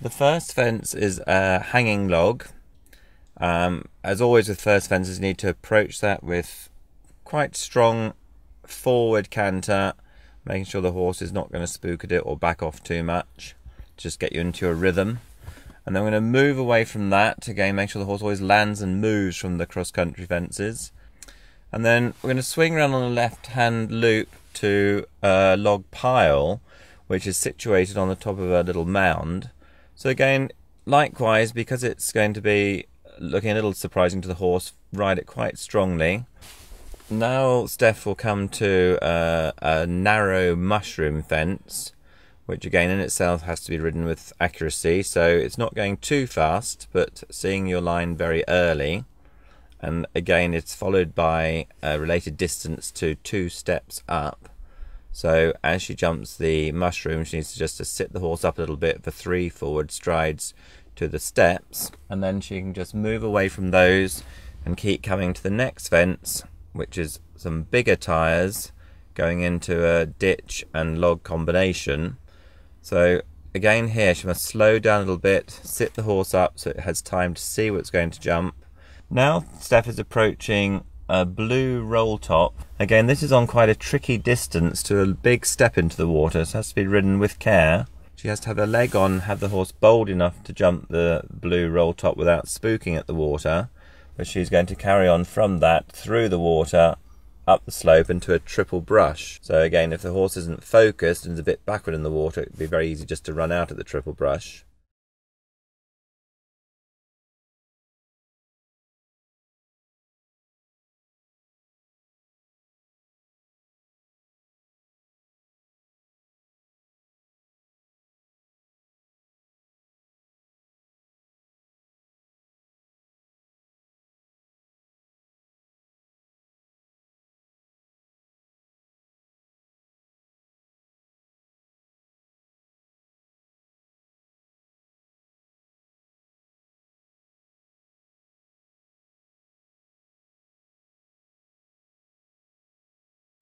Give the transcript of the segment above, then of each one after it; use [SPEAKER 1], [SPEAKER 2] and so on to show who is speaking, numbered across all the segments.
[SPEAKER 1] The first fence is a hanging log. As always with first fences, you need to approach that with quite strong forward canter, making sure the horse is not going to spook at it or back off too much. Just get you into your rhythm. And then we're going to move away from that. Again, make sure the horse always lands and moves from the cross-country fences. And then we're going to swing around on the left-hand loop to a log pile, which is situated on the top of a little mound. So again, likewise, because it's going to be looking a little surprising to the horse, ride it quite strongly. Now Steph will come to a narrow mushroom fence, which again in itself has to be ridden with accuracy, so it's not going too fast, but seeing your line very early. And again, it's followed by a related distance to 2 steps up. So as she jumps the mushroom, she needs to just to sit the horse up a little bit for 3 forward strides to the steps, and then she can just move away from those and keep coming to the next fence, which is some bigger tyres going into a ditch and log combination. So again here she must slow down a little bit, sit the horse up so it has time to see what's going to jump. Now Steph is approaching a blue roll top. Again, this is on quite a tricky distance to a big step into the water, so it has to be ridden with care. She has to have her leg on, have the horse bold enough to jump the blue roll top without spooking at the water, but she's going to carry on from that through the water, up the slope into a triple brush. So again, if the horse isn't focused and is a bit backward in the water, it would be very easy just to run out at the triple brush.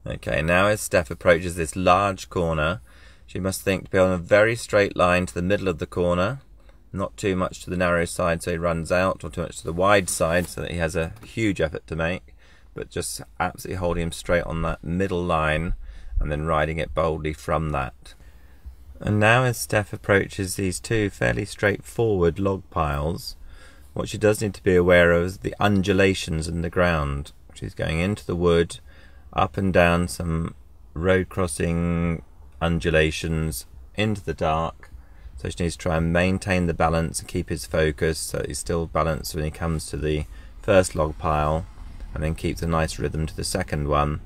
[SPEAKER 1] Okay, now as Steph approaches this large corner, she must think to be on a very straight line to the middle of the corner, not too much to the narrow side so he runs out, or too much to the wide side so that he has a huge effort to make, but just absolutely holding him straight on that middle line and then riding it boldly from that. And now as Steph approaches these 2 fairly straightforward log piles, what she does need to be aware of is the undulations in the ground. She's going into the wood, up and down some road crossing undulations into the dark, so she needs to try and maintain the balance and keep his focus so that he's still balanced when he comes to the first log pile, and then keeps a nice rhythm to the second one.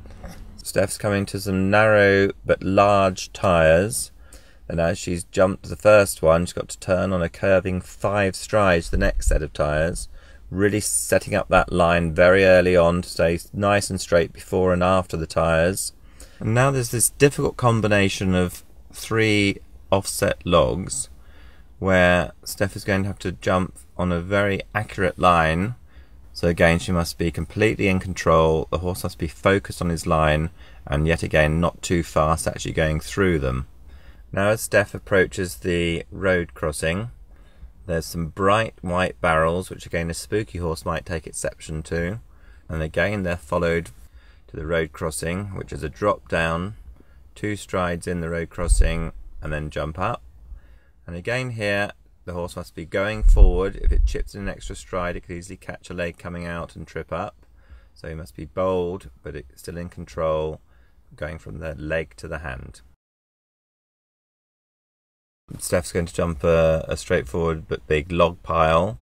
[SPEAKER 1] Steph's coming to some narrow but large tyres, and as she's jumped the first one, she's got to turn on a curving 5 strides to the next set of tyres, really setting up that line very early on to stay nice and straight before and after the tyres. And now there's this difficult combination of 3 offset logs where Steph is going to have to jump on a very accurate line. So again, she must be completely in control, the horse must be focused on his line, and yet again not too fast actually going through them. Now as Steph approaches the road crossing, there's some bright white barrels, which again a spooky horse might take exception to. And again they're followed to the road crossing, which is a drop down, 2 strides in the road crossing, and then jump up. And again here, the horse must be going forward. If it chips in an extra stride, it could easily catch a leg coming out and trip up. So he must be bold, but it's still in control, going from the leg to the hand. Steph's going to jump a straightforward but big log pile.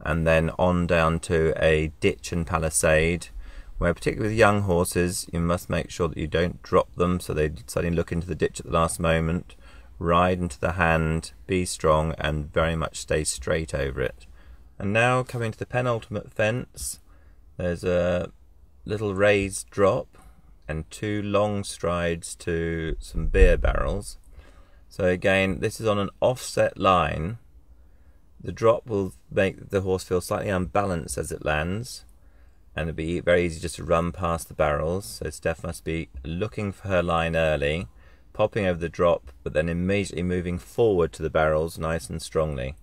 [SPEAKER 1] And then on down to a ditch and palisade, where particularly with young horses you must make sure that you don't drop them so they suddenly look into the ditch at the last moment. Ride into the hand, be strong, and very much stay straight over it. And now coming to the penultimate fence, there's a little raised drop, and 2 long strides to some beer barrels. So again, this is on an offset line. The drop will make the horse feel slightly unbalanced as it lands, and it'll be very easy just to run past the barrels. So Steph must be looking for her line early, popping over the drop, but then immediately moving forward to the barrels nice and strongly.